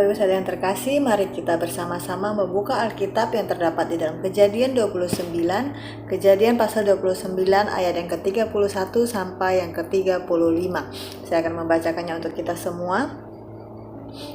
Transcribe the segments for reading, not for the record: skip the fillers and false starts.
Bapak Ibu Saudara yang terkasih, mari kita bersama-sama membuka Alkitab yang terdapat di dalam Kejadian 29, Kejadian pasal 29 ayat yang ke-31 sampai yang ke-35. Saya akan membacakannya untuk kita semua.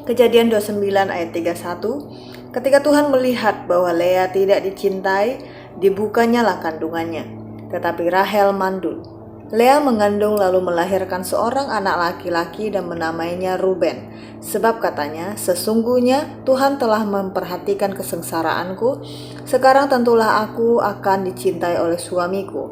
Kejadian 29 ayat 31. Ketika Tuhan melihat bahwa Lea tidak dicintai, dibukanyalah kandungannya, tetapi Rahel mandul. Lea mengandung lalu melahirkan seorang anak laki-laki dan menamainya Ruben. Sebab katanya, sesungguhnya Tuhan telah memperhatikan kesengsaraanku, sekarang tentulah aku akan dicintai oleh suamiku.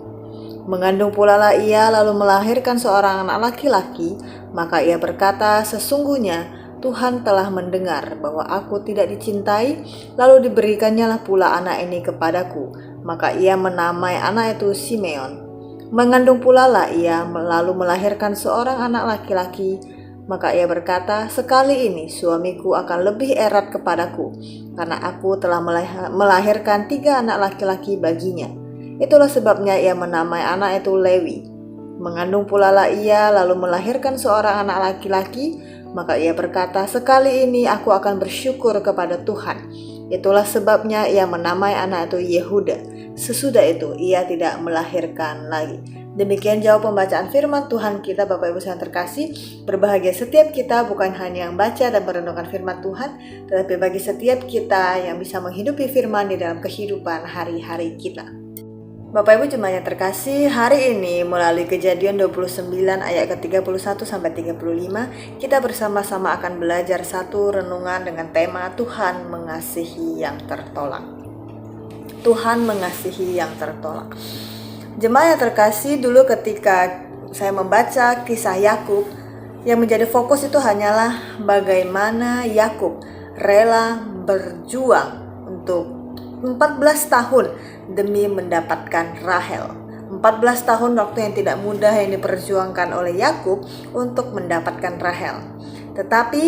Mengandung pula lah ia lalu melahirkan seorang anak laki-laki, maka ia berkata, sesungguhnya Tuhan telah mendengar bahwa aku tidak dicintai, lalu diberikannya lah pula anak ini kepadaku, maka ia menamai anak itu Simeon. Mengandung pula lah ia lalu melahirkan seorang anak laki-laki, maka ia berkata, sekali ini suamiku akan lebih erat kepadaku, karena aku telah melahirkan 3 anak laki-laki baginya. Itulah sebabnya ia menamai anak itu Lewi. Mengandung pula lah ia lalu melahirkan seorang anak laki-laki, maka ia berkata, sekali ini aku akan bersyukur kepada Tuhan. Itulah sebabnya ia menamai anak itu Yehuda. Sesudah itu ia tidak melahirkan lagi. Demikian jawab pembacaan firman Tuhan kita, Bapak Ibu yang terkasih. Berbahagia setiap kita, bukan hanya yang baca dan merenungkan firman Tuhan, tetapi bagi setiap kita yang bisa menghidupi firman di dalam kehidupan hari-hari kita. Bapak Ibu jemaat yang terkasih, hari ini melalui Kejadian 29 ayat ke-31 sampai 35, kita bersama-sama akan belajar satu renungan dengan tema Tuhan mengasihi yang tertolak. Tuhan mengasihi yang tertolak. Jemaat yang terkasih, dulu ketika saya membaca kisah Yakub, yang menjadi fokus itu hanyalah bagaimana Yakub rela berjuang untuk 14 tahun demi mendapatkan Rahel. 14 tahun waktu yang tidak mudah yang diperjuangkan oleh Yakub untuk mendapatkan Rahel. Tetapi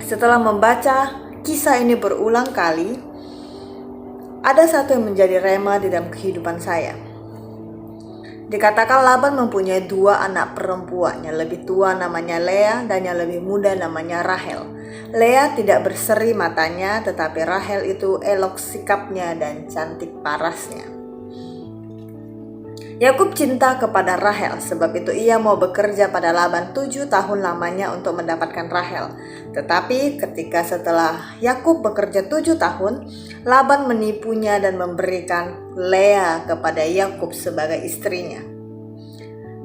setelah membaca kisah ini berulang kali, ada satu yang menjadi rema di dalam kehidupan saya. Dikatakan Laban mempunyai 2 anak perempuan, yang lebih tua namanya Lea dan yang lebih muda namanya Rahel. Lea tidak berseri matanya, tetapi Rahel itu elok sikapnya dan cantik parasnya. Yakub cinta kepada Rahel, sebab itu ia mau bekerja pada Laban 7 tahun lamanya untuk mendapatkan Rahel. Tetapi ketika setelah Yakub bekerja 7 tahun, Laban menipunya dan memberikan Lea kepada Yakub sebagai istrinya.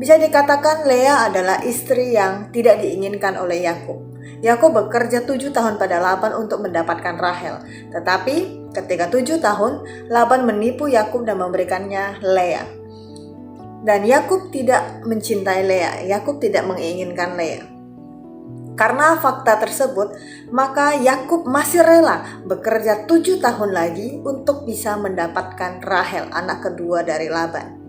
Bisa dikatakan Lea adalah istri yang tidak diinginkan oleh Yakub. Yakub bekerja 7 tahun pada Laban untuk mendapatkan Rahel. Tetapi ketika 7 tahun, Laban menipu Yakub dan memberikannya Lea. Dan Yakub tidak mencintai Lea, Yakub tidak menginginkan Lea. Karena fakta tersebut, maka Yakub masih rela bekerja 7 tahun lagi untuk bisa mendapatkan Rahel, anak kedua dari Laban.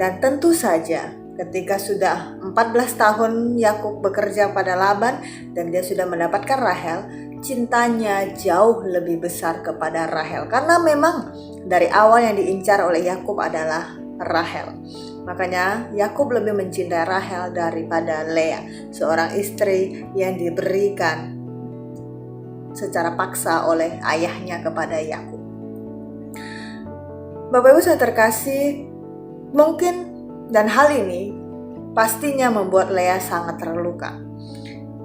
Dan tentu saja ketika sudah 14 tahun Yakub bekerja pada Laban dan dia sudah mendapatkan Rahel, cintanya jauh lebih besar kepada Rahel. Karena memang dari awal yang diincar oleh Yakub adalah Rahel. Makanya Yakub lebih mencintai Rahel daripada Lea, seorang istri yang diberikan secara paksa oleh ayahnya kepada Yakub. Bapak Ibu saya terkasih, mungkin dan hal ini pastinya membuat Lea sangat terluka.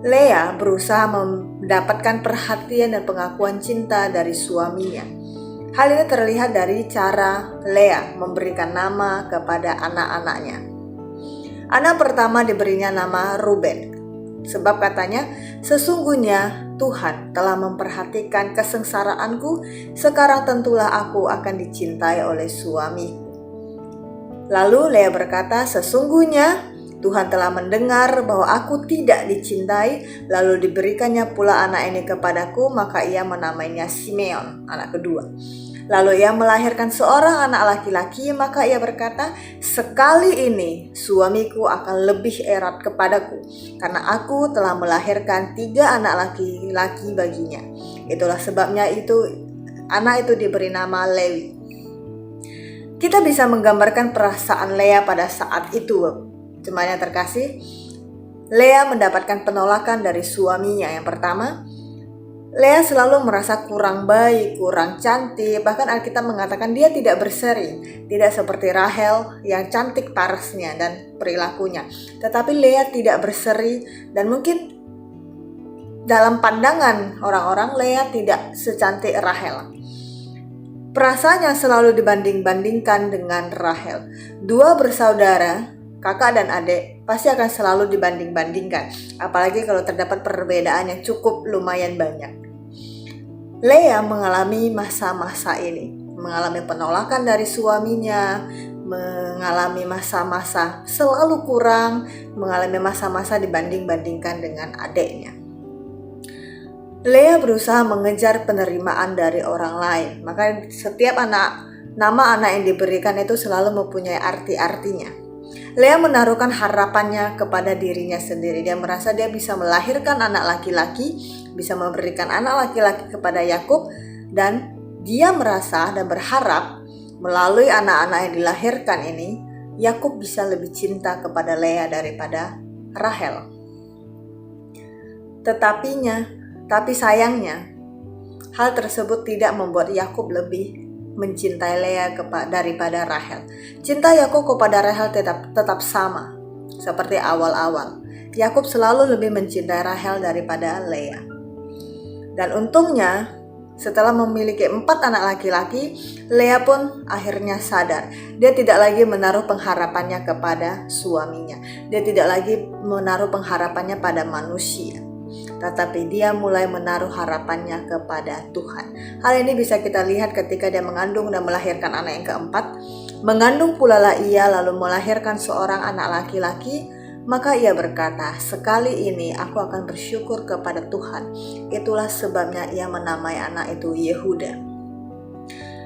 Lea berusaha mendapatkan perhatian dan pengakuan cinta dari suaminya. Hal ini terlihat dari cara Lea memberikan nama kepada anak-anaknya. Anak pertama diberinya nama Ruben, sebab katanya, sesungguhnya Tuhan telah memperhatikan kesengsaraanku, sekarang tentulah aku akan dicintai oleh suamiku. Lalu Lea berkata, sesungguhnya Tuhan telah mendengar bahwa aku tidak dicintai, lalu diberikannya pula anak ini kepadaku, maka ia menamainya Simeon, anak kedua. Lalu ia melahirkan seorang anak laki-laki, maka ia berkata, sekali ini suamiku akan lebih erat kepadaku, karena aku telah melahirkan 3 anak laki-laki baginya. Itulah sebabnya anak itu diberi nama Lewi. Kita bisa menggambarkan perasaan Lea pada saat itu. Jemaat yang terkasih, Lea mendapatkan penolakan dari suaminya. Yang pertama, Lea selalu merasa kurang baik, kurang cantik, bahkan Alkitab mengatakan dia tidak berseri, tidak seperti Rahel yang cantik parasnya dan perilakunya. Tetapi Lea tidak berseri dan mungkin dalam pandangan orang-orang Lea tidak secantik Rahel. Perasaannya selalu dibanding-bandingkan dengan Rahel. Dua bersaudara, kakak dan adik, pasti akan selalu dibanding-bandingkan, apalagi kalau terdapat perbedaan yang cukup lumayan banyak. Lea mengalami masa-masa ini, mengalami penolakan dari suaminya, mengalami masa-masa selalu kurang, mengalami masa-masa dibanding-bandingkan dengan adiknya. Lea berusaha mengejar penerimaan dari orang lain, maka setiap nama anak yang diberikan itu selalu mempunyai arti-artinya. Lea menaruhkan harapannya kepada dirinya sendiri. Dia merasa dia bisa melahirkan anak laki-laki, bisa memberikan anak laki-laki kepada Yakub, dan dia merasa dan berharap melalui anak-anak yang dilahirkan ini, Yakub bisa lebih cinta kepada Lea daripada Rahel. Tapi sayangnya, hal tersebut tidak membuat Yakub lebih mencintai Lea daripada Rahel. Cinta Yakub kepada Rahel tetap sama seperti awal-awal. Yakub selalu lebih mencintai Rahel daripada Lea. Dan untungnya, setelah memiliki 4 anak laki-laki, Lea pun akhirnya sadar. Dia tidak lagi menaruh pengharapannya kepada suaminya. Dia tidak lagi menaruh pengharapannya pada manusia, tetapi dia mulai menaruh harapannya kepada Tuhan. Hal ini bisa kita lihat ketika dia mengandung dan melahirkan anak yang keempat. Mengandung pula lah ia lalu melahirkan seorang anak laki-laki. Maka ia berkata, sekali ini aku akan bersyukur kepada Tuhan. Itulah sebabnya ia menamai anak itu Yehuda.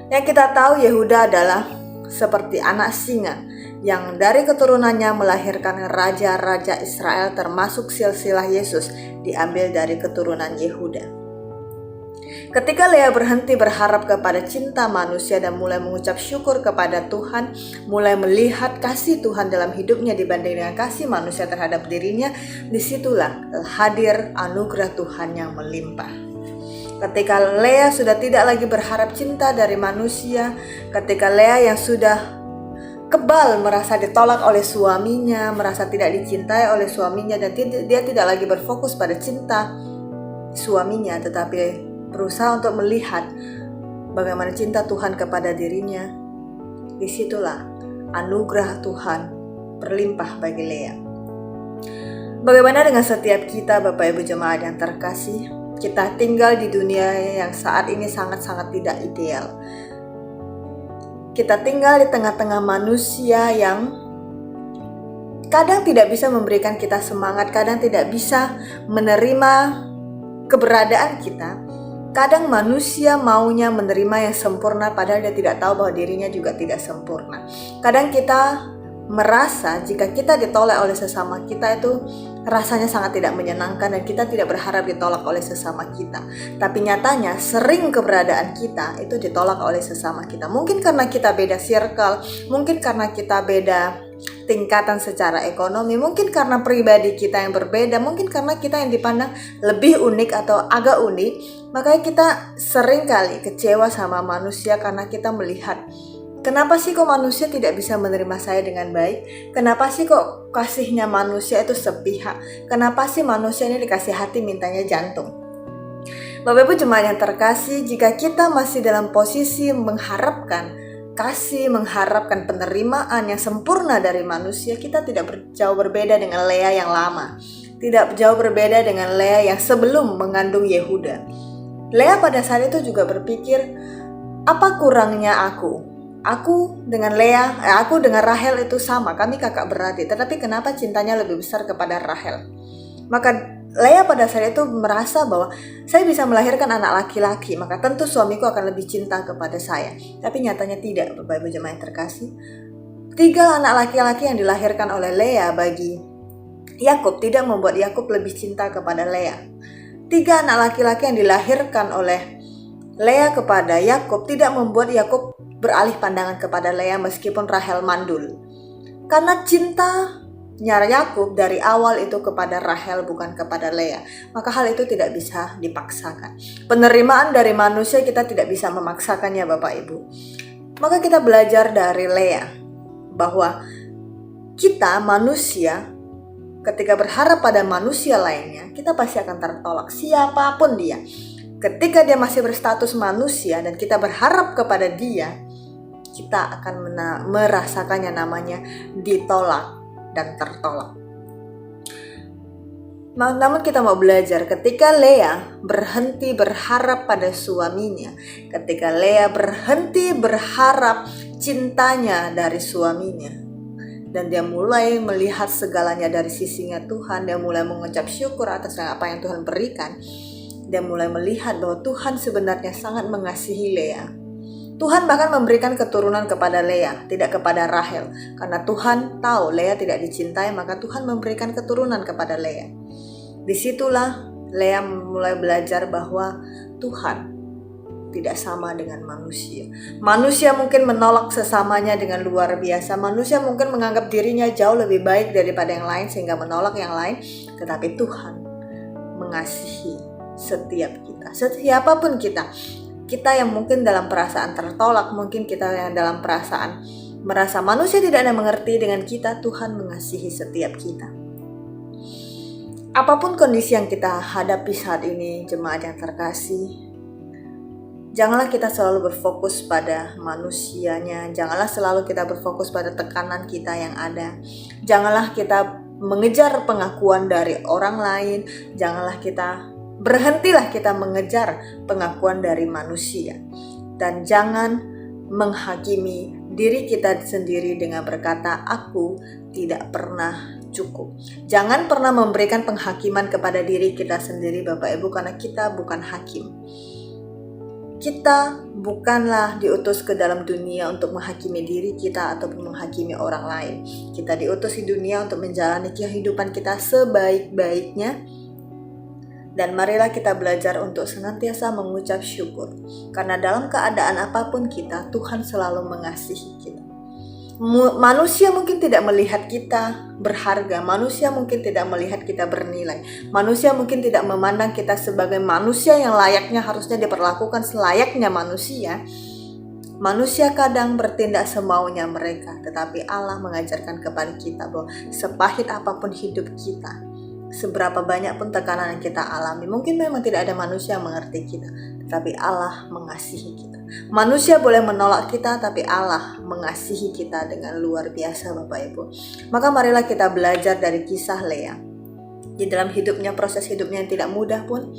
Yang kita tahu Yehuda adalah seperti anak singa yang dari keturunannya melahirkan raja-raja Israel, termasuk silsilah Yesus diambil dari keturunan Yehuda. Ketika Lea berhenti berharap kepada cinta manusia dan mulai mengucap syukur kepada Tuhan, mulai melihat kasih Tuhan dalam hidupnya dibanding dengan kasih manusia terhadap dirinya, disitulah hadir anugerah Tuhan yang melimpah. Ketika Lea sudah tidak lagi berharap cinta dari manusia, ketika Lea yang sudah kebal merasa ditolak oleh suaminya, merasa tidak dicintai oleh suaminya, dan dia tidak lagi berfokus pada cinta suaminya, tetapi berusaha untuk melihat bagaimana cinta Tuhan kepada dirinya, disitulah anugerah Tuhan berlimpah bagi Lea. Bagaimana dengan setiap kita, Bapak Ibu Jemaat yang terkasih? Kita tinggal di dunia yang saat ini sangat-sangat tidak ideal. Kita tinggal di tengah-tengah manusia yang kadang tidak bisa memberikan kita semangat, kadang tidak bisa menerima keberadaan kita. Kadang manusia maunya menerima yang sempurna padahal dia tidak tahu bahwa dirinya juga tidak sempurna. Kadang kita merasa jika kita ditolak oleh sesama kita itu rasanya sangat tidak menyenangkan dan kita tidak berharap ditolak oleh sesama kita. Tapi nyatanya sering keberadaan kita itu ditolak oleh sesama kita. Mungkin karena kita beda circle, mungkin karena kita beda tingkatan secara ekonomi, mungkin karena pribadi kita yang berbeda, mungkin karena kita yang dipandang lebih unik atau agak unik. Makanya kita sering kali kecewa sama manusia karena kita melihat, kenapa sih kok manusia tidak bisa menerima saya dengan baik? Kenapa sih kok kasihnya manusia itu sepihak? Kenapa sih manusia ini dikasih hati mintanya jantung? Bapak Ibu Jemaat yang terkasih, jika kita masih dalam posisi mengharapkan kasih, mengharapkan penerimaan yang sempurna dari manusia, kita tidak jauh berbeda dengan Lea yang lama. Tidak jauh berbeda dengan Lea yang sebelum mengandung Yehuda. Lea pada saat itu juga berpikir, apa kurangnya aku? Aku dengan aku dengan Rahel itu sama, kami kakak beradik. Tetapi kenapa cintanya lebih besar kepada Rahel? Maka Lea pada saat itu merasa bahwa saya bisa melahirkan anak laki-laki, maka tentu suamiku akan lebih cinta kepada saya. Tapi nyatanya tidak, Bapak Ibu Jemaat yang terkasih. 3 anak laki-laki yang dilahirkan oleh Lea bagi Yakub tidak membuat Yakub lebih cinta kepada Lea. 3 anak laki-laki yang dilahirkan oleh Lea kepada Yakub tidak membuat Yakub beralih pandangan kepada Lea meskipun Rahel mandul. Karena cinta Yakub dari awal itu kepada Rahel bukan kepada Lea, maka hal itu tidak bisa dipaksakan. Penerimaan dari manusia kita tidak bisa memaksakannya Bapak Ibu. Maka kita belajar dari Lea bahwa kita manusia ketika berharap pada manusia lainnya, kita pasti akan tertolak siapapun dia. Ketika dia masih berstatus manusia dan kita berharap kepada dia, kita akan merasakannya namanya ditolak dan tertolak. Namun kita mau belajar ketika Lea berhenti berharap pada suaminya, ketika Lea berhenti berharap cintanya dari suaminya, dan dia mulai melihat segalanya dari sisinya Tuhan, dia mulai mengucap syukur atas apa yang Tuhan berikan, dia mulai melihat bahwa Tuhan sebenarnya sangat mengasihi Lea. Tuhan bahkan memberikan keturunan kepada Lea, tidak kepada Rahel. Karena Tuhan tahu Lea tidak dicintai, maka Tuhan memberikan keturunan kepada Lea. Disitulah Lea mulai belajar bahwa Tuhan tidak sama dengan manusia. Manusia mungkin menolak sesamanya dengan luar biasa. Manusia mungkin menganggap dirinya jauh lebih baik daripada yang lain sehingga menolak yang lain. Tetapi Tuhan mengasihi setiap kita, siapapun kita. Kita yang mungkin dalam perasaan tertolak, mungkin kita yang dalam perasaan merasa manusia tidak ada mengerti dengan kita, Tuhan mengasihi setiap kita. Apapun kondisi yang kita hadapi saat ini, jemaat yang terkasih, janganlah kita selalu berfokus pada manusianya, janganlah selalu kita berfokus pada tekanan kita yang ada, janganlah kita mengejar pengakuan dari orang lain, berhentilah kita mengejar pengakuan dari manusia. Dan jangan menghakimi diri kita sendiri dengan berkata, aku tidak pernah cukup. Jangan pernah memberikan penghakiman kepada diri kita sendiri Bapak Ibu, karena kita bukan hakim. Kita bukanlah diutus ke dalam dunia untuk menghakimi diri kita ataupun menghakimi orang lain. Kita diutus di dunia untuk menjalani kehidupan kita sebaik-baiknya. Dan marilah kita belajar untuk senantiasa mengucap syukur. Karena dalam keadaan apapun kita, Tuhan selalu mengasihi kita. Manusia mungkin tidak melihat kita berharga. Manusia mungkin tidak melihat kita bernilai. Manusia mungkin tidak memandang kita sebagai manusia yang layaknya harusnya diperlakukan selayaknya manusia. Manusia kadang bertindak semaunya mereka. Tetapi Allah mengajarkan kepada kita bahwa sepahit apapun hidup kita, seberapa banyak pun tekanan yang kita alami, mungkin memang tidak ada manusia yang mengerti kita, tetapi Allah mengasihi kita. Manusia boleh menolak kita, tapi Allah mengasihi kita dengan luar biasa Bapak Ibu. Maka marilah kita belajar dari kisah Lea. Di dalam hidupnya, proses hidupnya yang tidak mudah pun,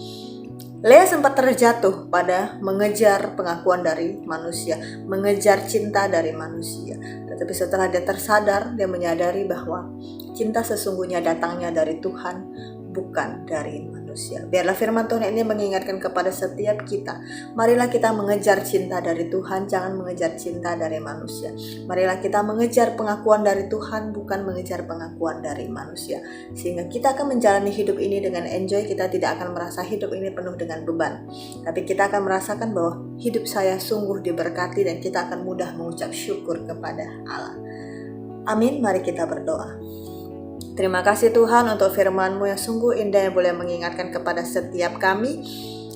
Lea sempat terjatuh pada mengejar pengakuan dari manusia, mengejar cinta dari manusia. Tetapi setelah dia tersadar, dia menyadari bahwa cinta sesungguhnya datangnya dari Tuhan, bukan dari manusia. Biarlah firman Tuhan ini mengingatkan kepada setiap kita. Marilah kita mengejar cinta dari Tuhan, jangan mengejar cinta dari manusia. Marilah kita mengejar pengakuan dari Tuhan, bukan mengejar pengakuan dari manusia. Sehingga kita akan menjalani hidup ini dengan enjoy, kita tidak akan merasa hidup ini penuh dengan beban. Tapi kita akan merasakan bahwa hidup saya sungguh diberkati dan kita akan mudah mengucap syukur kepada Allah. Amin, mari kita berdoa. Terima kasih Tuhan untuk firman-Mu yang sungguh indah yang boleh mengingatkan kepada setiap kami.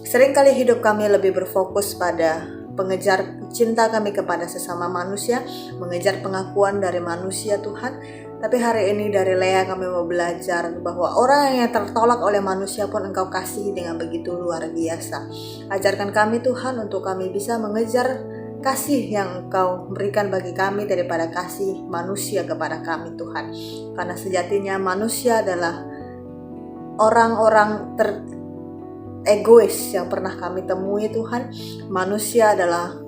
Seringkali hidup kami lebih berfokus pada pengejar cinta kami kepada sesama manusia, mengejar pengakuan dari manusia Tuhan. Tapi hari ini dari Lea kami mau belajar bahwa orang yang tertolak oleh manusia pun Engkau kasihi dengan begitu luar biasa. Ajarkan kami Tuhan untuk kami bisa mengejar kasih yang Engkau berikan bagi kami daripada kasih manusia kepada kami Tuhan. Karena sejatinya manusia adalah orang-orang egois yang pernah kami temui Tuhan. Manusia adalah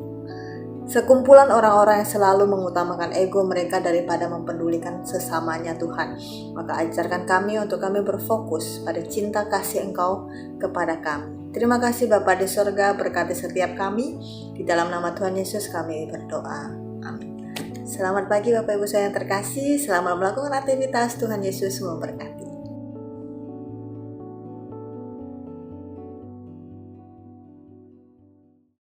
sekumpulan orang-orang yang selalu mengutamakan ego mereka daripada mempedulikan sesamanya Tuhan. Maka ajarkan kami untuk kami berfokus pada cinta kasih Engkau kepada kami. Terima kasih Bapa di surga, berkati setiap kami. Di dalam nama Tuhan Yesus kami berdoa. Amin. Selamat pagi Bapak Ibu saya yang terkasih. Selamat melakukan aktivitas. Tuhan Yesus memberkati.